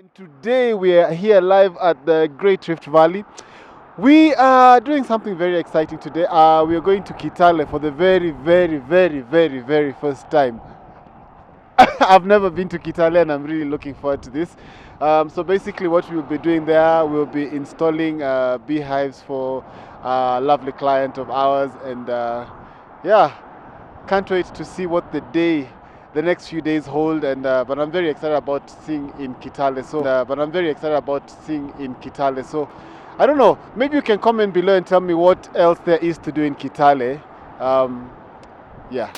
And today we are here live at the Great Rift Valley. We are doing something very exciting today. We are going to Kitale for the very first time. I've never been to Kitale and I'm really looking forward to this. So basically what we'll be doing there, we'll be installing beehives for a lovely client of ours, and yeah, can't wait to see what the next few days hold. And but I'm very excited about seeing in Kitale. So I don't know, maybe you can comment below and tell me what else there is to do in Kitale. Yeah.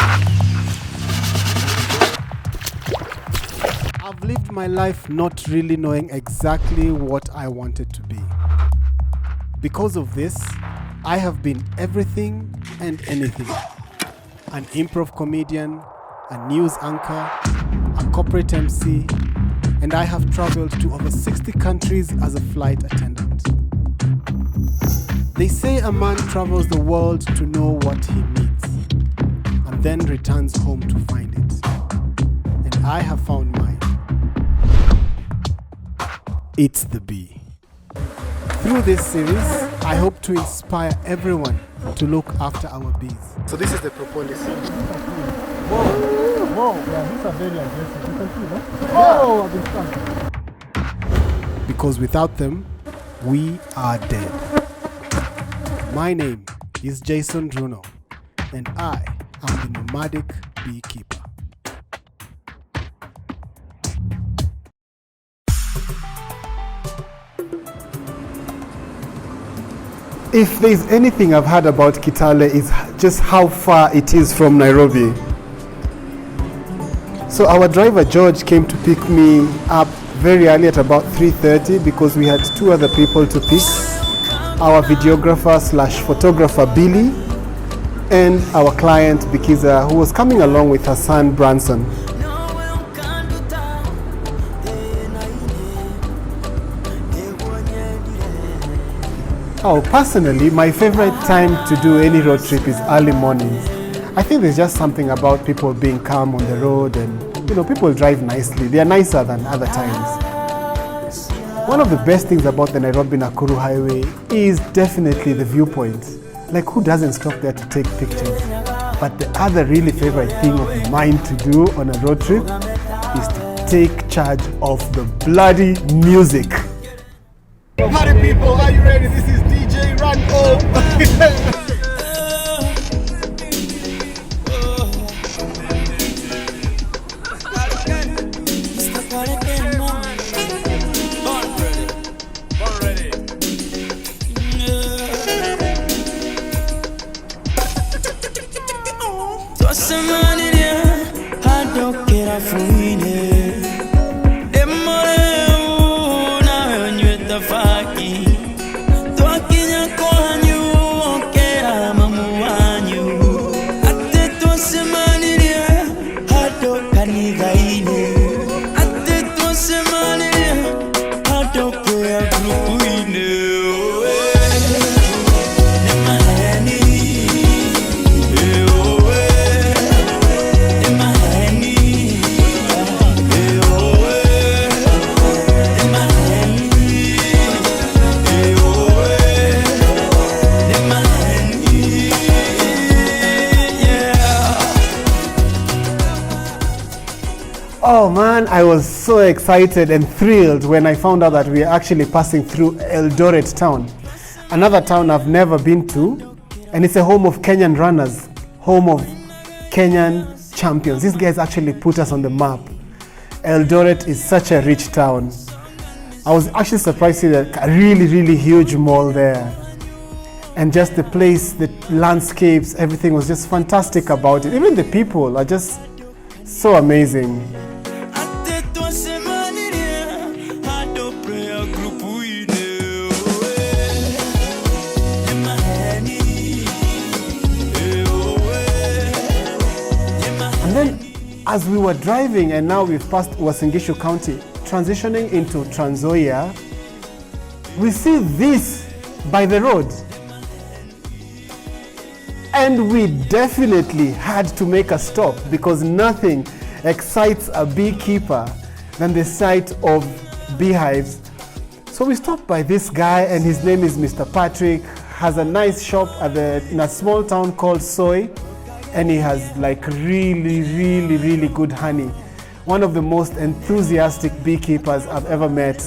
I've lived my life not really knowing exactly what I wanted to be. Because of this, I have been everything and anything. An improv comedian, a news anchor, a corporate MC, and I have traveled to over 60 countries as a flight attendant. They say a man travels the world to know what he needs, and then returns home to find it. And I have found mine. It's the bee. Through this series, I hope to inspire everyone to look after our bees. So this is the propolis. Whoa, yeah, these are very aggressive. You can see that? Oh, I've been stung. Because without them, we are dead. My name is Jason Runo, and I am the Nomadic Beekeeper. If there's anything I've heard about Kitale, is just how far it is from Nairobi. So our driver George came to pick me up very early at about 3:30 because we had two other people to pick. Our videographer / photographer Billy and our client Beekeeper, who was coming along with her son Branson. Oh, personally, my favorite time to do any road trip is early mornings. I think there's just something about people being calm on the road, and people drive nicely. They are nicer than other times. One of the best things about the Nairobi-Nakuru highway is definitely the viewpoint. Like, who doesn't stop there to take pictures? But the other really favorite thing of mine to do on a road trip is to take charge of the bloody music. Party people, are you ready? This is DJ Runo. Oh man, I was so excited and thrilled when I found out that we are actually passing through Eldoret Town, another town I've never been to, and it's a home of Kenyan runners, home of Kenyan champions. These guys actually put us on the map. Eldoret is such a rich town. I was actually surprised to see a really huge mall there. And just the place, the landscapes, everything was just fantastic about it. Even the people are just so amazing. And then as we were driving, and now we've passed Uasin Gishu County, transitioning into Trans Nzoia, we see this by the road. And we definitely had to make a stop because nothing excites a beekeeper than the sight of beehives. So we stopped by this guy, and his name is Mr. Patrick. Has a nice shop in a small town called Soy, and he has like really good honey. One of the most enthusiastic beekeepers I've ever met.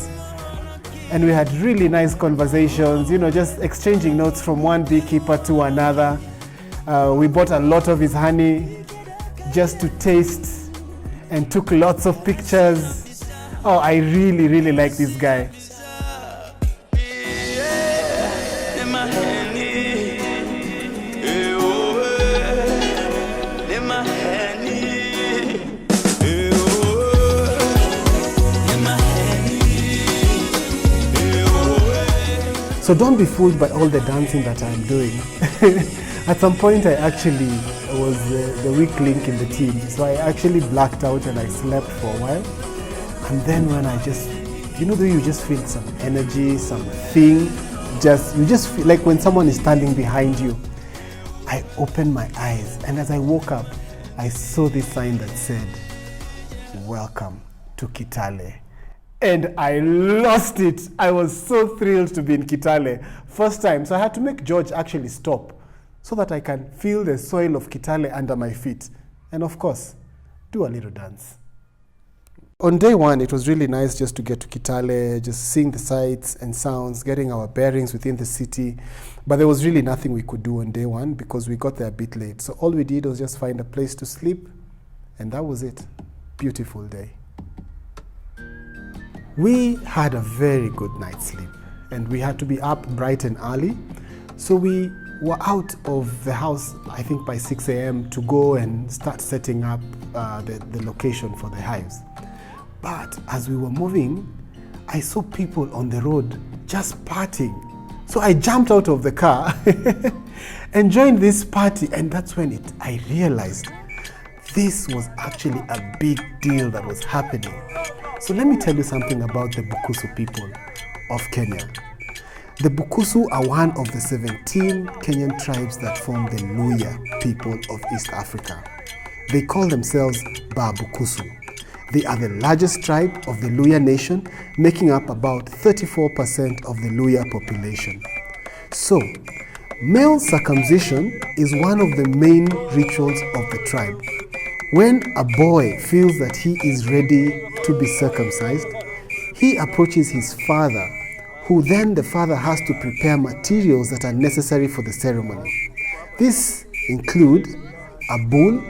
And we had really nice conversations, you know, just exchanging notes from one beekeeper to another. We bought a lot of his honey just to taste and took lots of pictures. Oh, I really like this guy. So don't be fooled by all the dancing that I'm doing. At some point I actually was the weak link in the team. So I actually blacked out and I slept for a while. And then when I just, you know, you just feel some energy, something, you just feel like when someone is standing behind you. I opened my eyes, and as I woke up, I saw this sign that said, "Welcome to Kitale." And I lost it. I was so thrilled to be in Kitale. First time, so I had to make George actually stop so that I can feel the soil of Kitale under my feet. And of course, do a little dance. On day one, it was really nice just to get to Kitale, just seeing the sights and sounds, getting our bearings within the city. But there was really nothing we could do on day one because we got there a bit late. So all we did was just find a place to sleep, and that was it. Beautiful day. We had a very good night's sleep, and we had to be up bright and early. So we were out of the house, I think by 6 a.m. to go and start setting up the location for the hives. But as we were moving, I saw people on the road just partying. So I jumped out of the car and joined this party, and that's when I realized this was actually a big deal that was happening. So let me tell you something about the BUKUSU people of Kenya. The BUKUSU are one of the 17 Kenyan tribes that form the Luya people of East Africa. They call themselves BUKUSU. They are the largest tribe of the Luya nation, making up about 34% of the Luya population. So, male circumcision is one of the main rituals of the tribe. When a boy feels that he is ready to be circumcised, he approaches his father, who then the father has to prepare materials that are necessary for the ceremony. These include a bull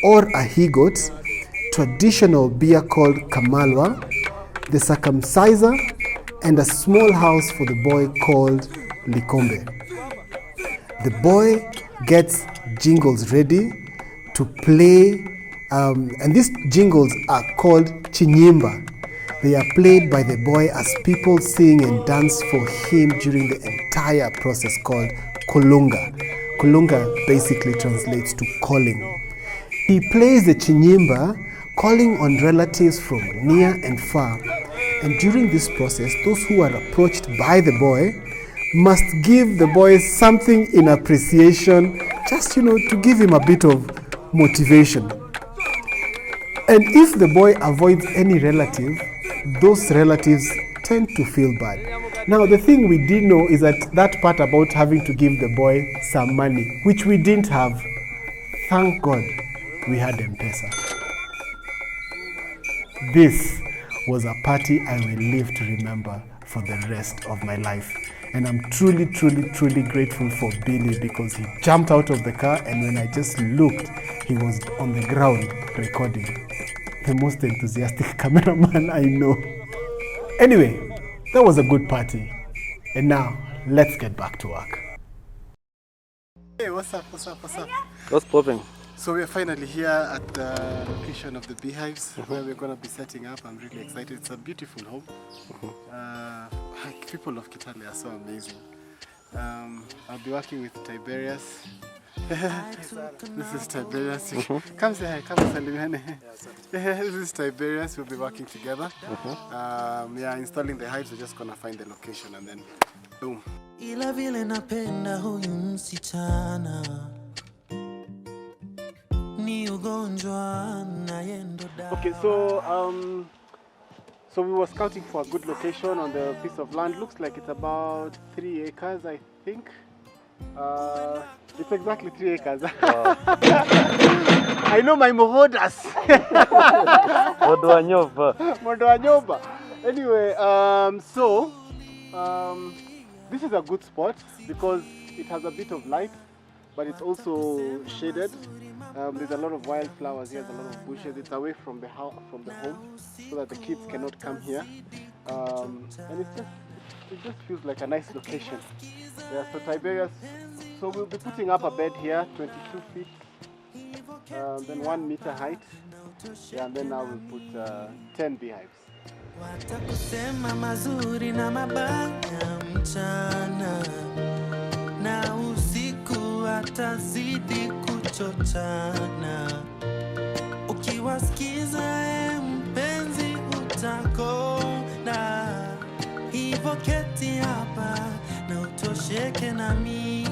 or a he-goat, traditional beer called kamalwa, the circumciser, and a small house for the boy called likombe. The boy gets jingles ready to play, and these jingles are called chinyimba. They are played by the boy as people sing and dance for him during the entire process called kulunga. Kulunga basically translates to calling. He plays the chinyimba, calling on relatives from near and far. And during this process, those who are approached by the boy must give the boy something in appreciation, just, to give him a bit of motivation. And if the boy avoids any relative, those relatives tend to feel bad. Now, the thing we didn't know is that part about having to give the boy some money, which we didn't have. Thank God we had M-Pesa. This was a party I will live to remember for the rest of my life. And I'm truly grateful for Billy, because he jumped out of the car, and when I just looked, he was on the ground recording. The most enthusiastic cameraman I know. Anyway, that was a good party. And now, let's get back to work. Hey, what's up? What's popping? So we are finally here at the location of the beehives, where we're going to be setting up. I'm really excited. It's a beautiful home. People of Kitale are so amazing. I'll be working with Tiberius. This is Tiberius. Come say hi, come salimiane. This is Tiberius. We'll be working together. We are installing the hives. We're just going to find the location and then boom. Okay, So we were scouting for a good location on the piece of land. Looks like it's about 3 acres, I think. It's exactly 3 acres. I know my Mohodas. Modoanyoba. Anyway, this is a good spot because it has a bit of light, but it's also shaded. There's a lot of wildflowers here, there's a lot of bushes. It's away from the house, from the home, so that the kids cannot come here. And it just feels like a nice location. Yeah, so Tiberius. So we'll be putting up a bed here, 22 feet, then 1 meter height. Yeah, and then now we'll put 10 beehives. Watakusema mazuri na mabaya mchana, na usiku watazidi kuchochana. Ukiwasikiza mpenzi utakonda, hivyo keti hapa na utosheke na mimi.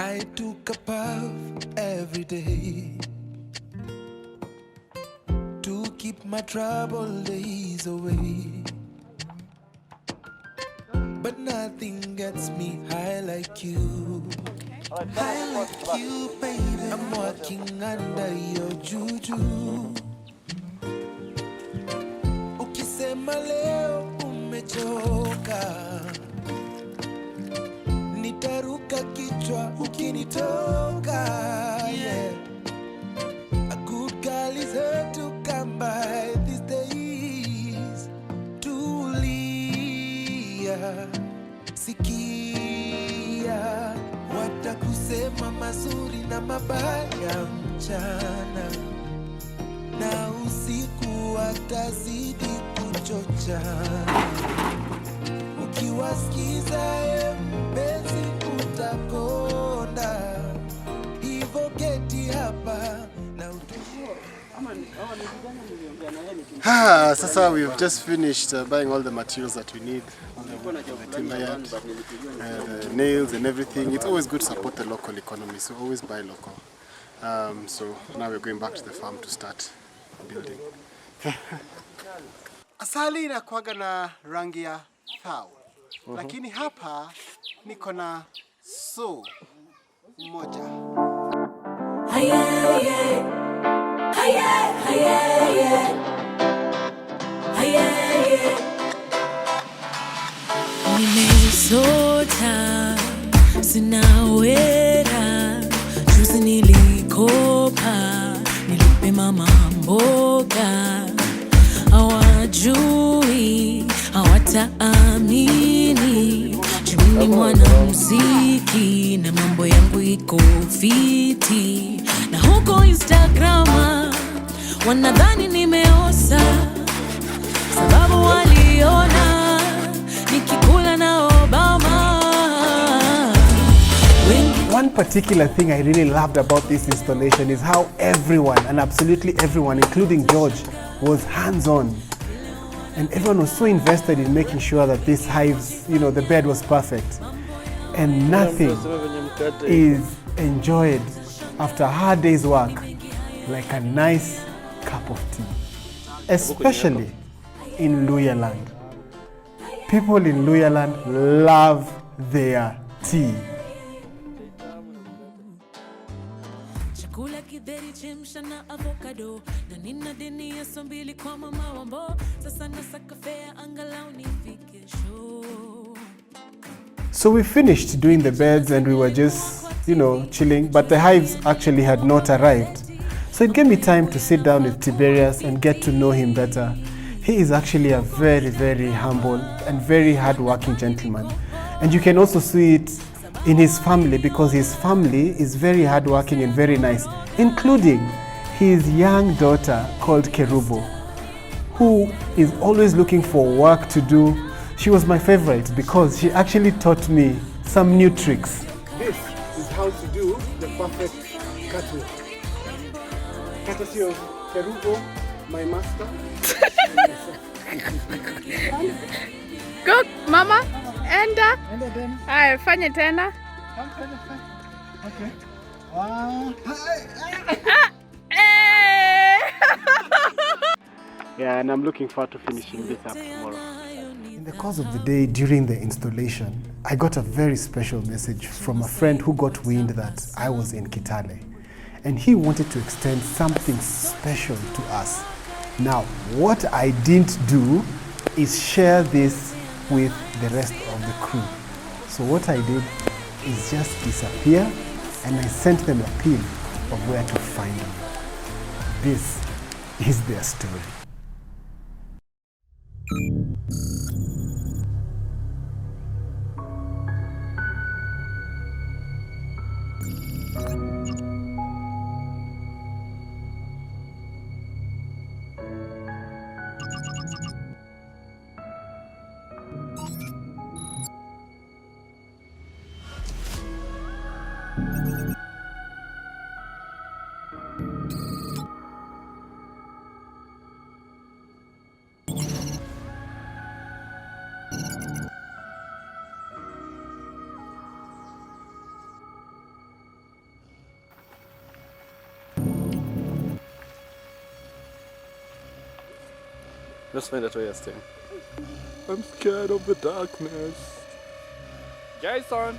I took a puff every day to keep my troubled days away, but nothing gets me high like you. High like you, baby. I'm walking under your juju. Ukisema leo umechoka, nitaruka kichwa ukinitoka. Yeah. A good girl is hard to come by these days. Tulia, sikia, watakusema mazuri na mabaya mchana, na usiku watazidi kuchochana. Ukiwasikiza mpenzi utakonda, hivyo keti hapa na Sasa we've just finished buying all the materials that we need, the timber yard, the nails and everything. It's always good to support the local economy, so always buy local. So now we're going back to the farm to start building. Asali inakuwaga na rangi ya Thayu. Lakini hapa niko na so moja. Nimesota, sinawera, juzi nilikopa, nilipe mama mboga. Hawajui, hawataamini, juu ni mwanamuziki na mambo yangu iko fiti. Na huko Instagrama wanadhani nimeosa, sababu waliona nikikula na Obama. One particular thing I really loved about this installation is how everyone, and absolutely everyone, including George, was hands-on. And everyone was so invested in making sure that this hives, the bed was perfect. And nothing is enjoyed after a hard day's work like a nice cup of tea. Especially in Luhyaland. People in Luhyaland love their tea. Chakula kideri chemsha na avocado, na nina deni ya sombili kwa mama wambo. Sasa nasaka fea angalau nifike show. So we finished doing the beds and we were just, chilling, but the hives actually had not arrived. So it gave me time to sit down with Tiberius and get to know him better. He is actually a very, very humble and very hard-working gentleman. And you can also see it in his family, because his family is very hardworking and very nice, including his young daughter called Kerubo, who is always looking for work to do. She was my favorite because she actually taught me some new tricks. This is how to do the perfect catwalk. Courtesy of Kerubo, my master. Go, mama. Enda. Enda tena. Haya, fanye tena. Okay. Wow. Yeah, and I'm looking forward to finishing this up tomorrow. In the course of the day, during the installation, I got a very special message from a friend who got wind that I was in Kitale. And he wanted to extend something special to us. Now, what I didn't do is share this with the rest of the crew. So what I did is just disappear, and I sent them a pin of where to find me. This is their story. Let's find out where you're staying. I'm scared of the darkness. Jason!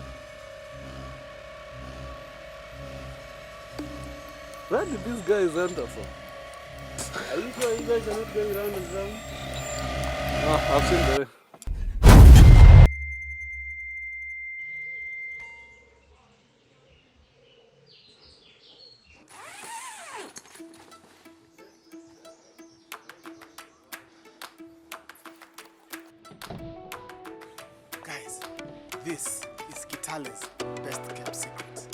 Where did these guys enter from? Are you sure you guys are not going round and round? Oh, I've seen the way. Guys, this is Kitale's best kept secret.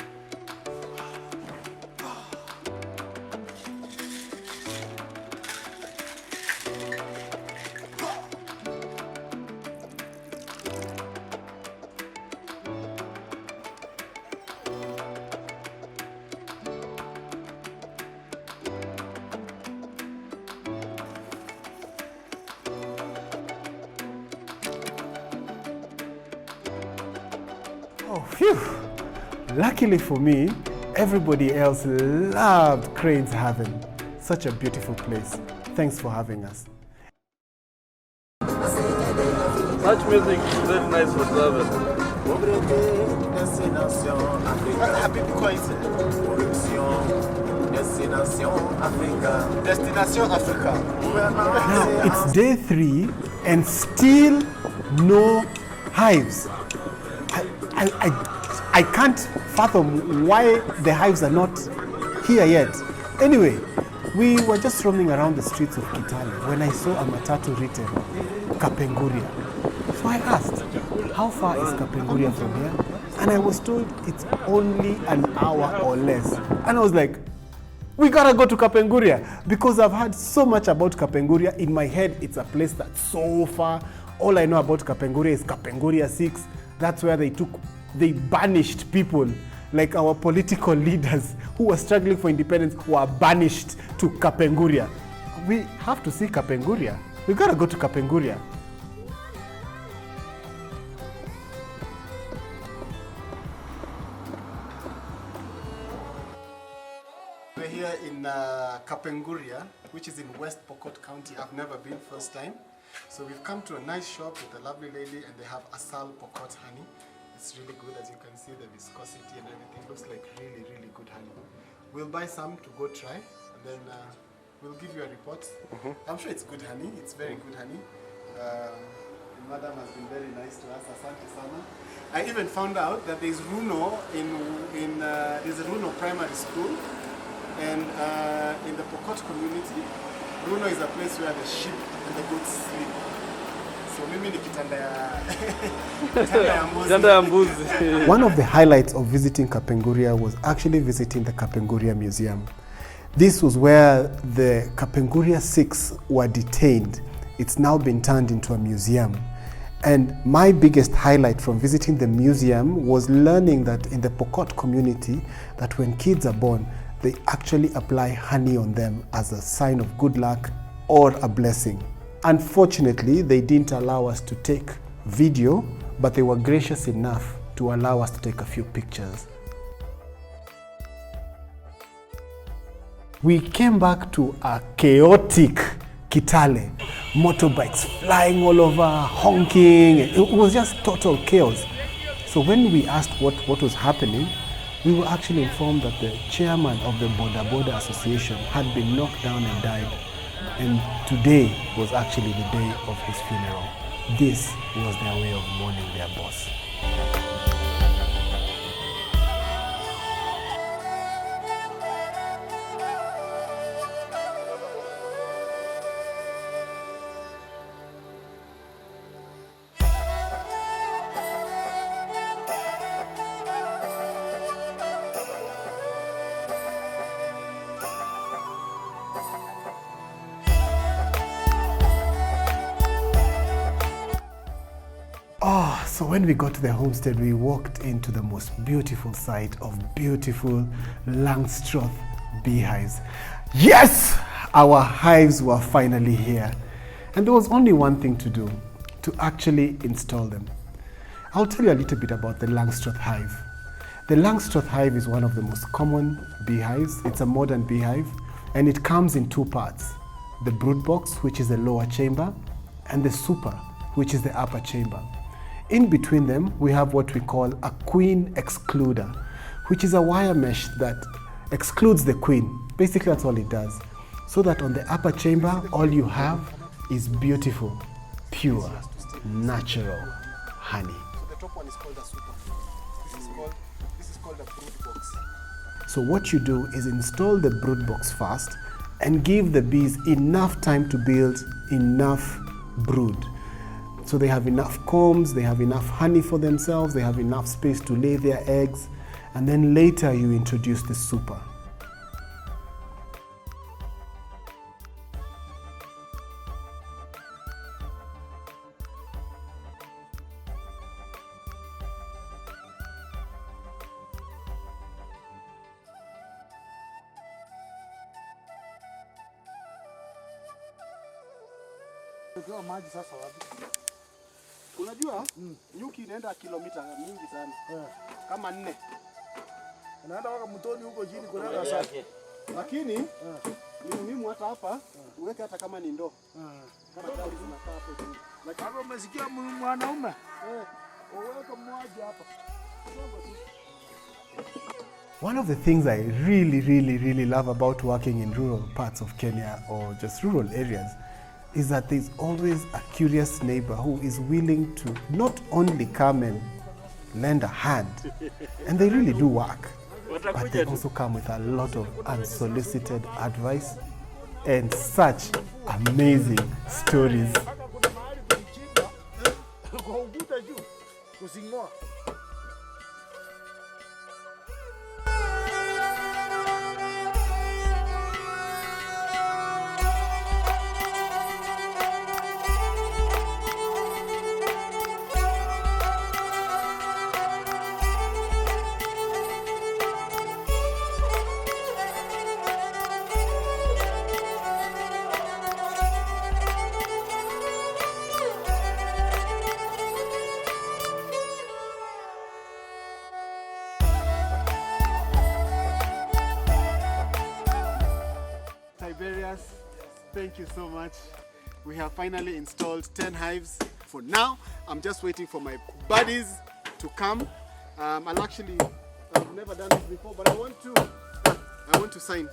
Oh, phew! Luckily for me, everybody else loved Crane's Haven. Such a beautiful place. Thanks for having us. Such music is very nice for travel. Happy Destination Africa. Now, it's day 3 and still no hives. I can't fathom why the hives are not here yet. Anyway, we were just roaming around the streets of Kitale when I saw a matatu written Kapenguria. So I asked, how far is Kapenguria from here? And I was told it's only an hour or less. And I was like, we gotta go to Kapenguria, because I've heard so much about Kapenguria. In my head, it's a place that's so far. All I know about Kapenguria is Kapenguria 6. That's where they banished people, like our political leaders who were struggling for independence were banished to Kapenguria. We have to see Kapenguria. We gotta go to Kapenguria. We're here in Kapenguria, which is in West Pokot County. I've never been, first time. So we've come to a nice shop with a lovely lady, and they have Asal Pokot honey. It's really good, as you can see the viscosity and everything. Looks like really, really good honey. We'll buy some to go try, and then we'll give you a report. I'm sure it's good honey. It's very good honey. The madam has been very nice to us. Asante sana. I even found out that there's Runo there's a Runo primary school, and in the Pokot community, Runo is a place where the sheep and the goats sleep. So mimi ni kitanda ya mbuzi. One of the highlights of visiting Kapenguria was actually visiting the Kapenguria Museum. This was where the Kapenguria 6 were detained. It's now been turned into a museum. And my biggest highlight from visiting the museum was learning that in the Pokot community, that when kids are born, they actually apply honey on them as a sign of good luck or a blessing. Unfortunately, they didn't allow us to take video, but they were gracious enough to allow us to take a few pictures. We came back to a chaotic Kitale. Motorbikes flying all over, honking. It was just total chaos. So when we asked what was happening, we were actually informed that the chairman of the Boda Association had been knocked down and died. And today was actually the day of his funeral. This was their way of mourning their boss. So when we got to the homestead, we walked into the most beautiful sight of beautiful Langstroth beehives. Yes! Our hives were finally here. And there was only one thing to do, to actually install them. I'll tell you a little bit about the Langstroth hive. The Langstroth hive is one of the most common beehives. It's a modern beehive, and it comes in two parts. The brood box, which is the lower chamber, and the super, which is the upper chamber. In between them, we have what we call a queen excluder, which is a wire mesh that excludes the queen. Basically, that's all it does. So that on the upper chamber, all you have is beautiful, pure, natural honey. So the top one is called a super. This is called a brood box. So what you do is install the brood box first and give the bees enough time to build enough brood. So they have enough combs, they have enough honey for themselves, they have enough space to lay their eggs, and then later you introduce the super. Maji sasa wapi? Unajua nyuki inaenda kilomita mingi sana. Kama 4. Unaenda mpaka mtoni huko chini kuleta sasa. Lakini ni muhimu hata hapa uweke hata kama ni ndoo. Kama gari zinakaa hapo chini. Lakini kama umesikia mwanaume uweke maji hapa. One of the things I really love about working in rural parts of Kenya or just rural areas is that there's always a curious neighbor who is willing to not only come and lend a hand, and they really do work, but they also come with a lot of unsolicited advice and such amazing stories. Thank you so much. We have finally installed 10 hives. For now, I'm just waiting for my buddies to come. I've never done this before, but I want to sign.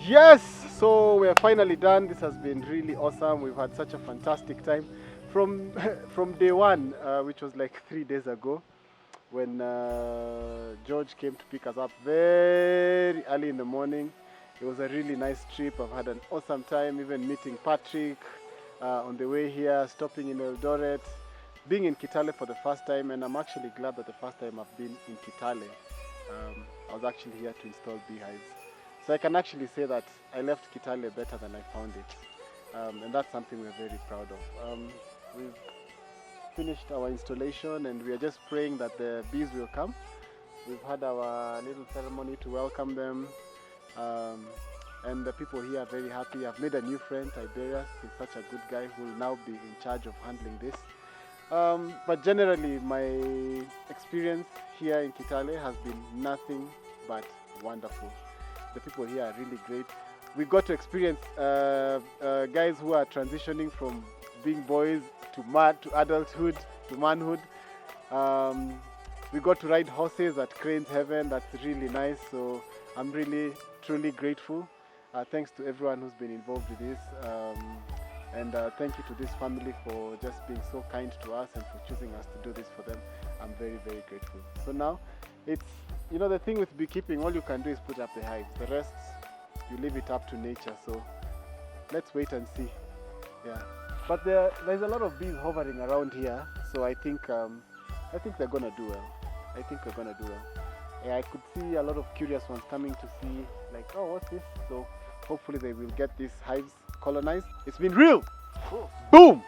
Yes, so we're finally done. This has been really awesome. We've had such a fantastic time from day one, which was like 3 days ago, when George came to pick us up very early in the morning. It was a really nice trip. I've had an awesome time, even meeting Patrick on the way here, stopping in Eldoret. being in Kitale for the first time, and I'm actually glad that the first time I've been in Kitale, I was actually here to install beehives. So I can actually say that I left Kitale better than I found it. And that's something we're very proud of. We've finished our installation and we are just praying that the bees will come. We've had our little ceremony to welcome them. And the people here are very happy. I've made a new friend, Tiberius. He's such a good guy who will now be in charge of handling this. But generally, my experience here in Kitale has been nothing but wonderful. The people here are really great. We got to experience guys who are transitioning from being boys to adulthood, to manhood. We got to ride horses at Crane's Heaven. That's really nice. So I'm really, truly grateful. Thanks to everyone who's been involved with this. And thank you to this family for just being so kind to us and for choosing us to do this for them. I'm very, very grateful. So now, it's, you know, the thing with beekeeping, all you can do is put up the hives. The rest, you leave it up to nature. So let's wait and see. Yeah. But there's a lot of bees hovering around here. So I think they're gonna do well. I think we're gonna do well. Yeah, I could see a lot of curious ones coming to see, like, oh, what's this? So hopefully they will get these hives colonized. It's been real. Cool. Boom.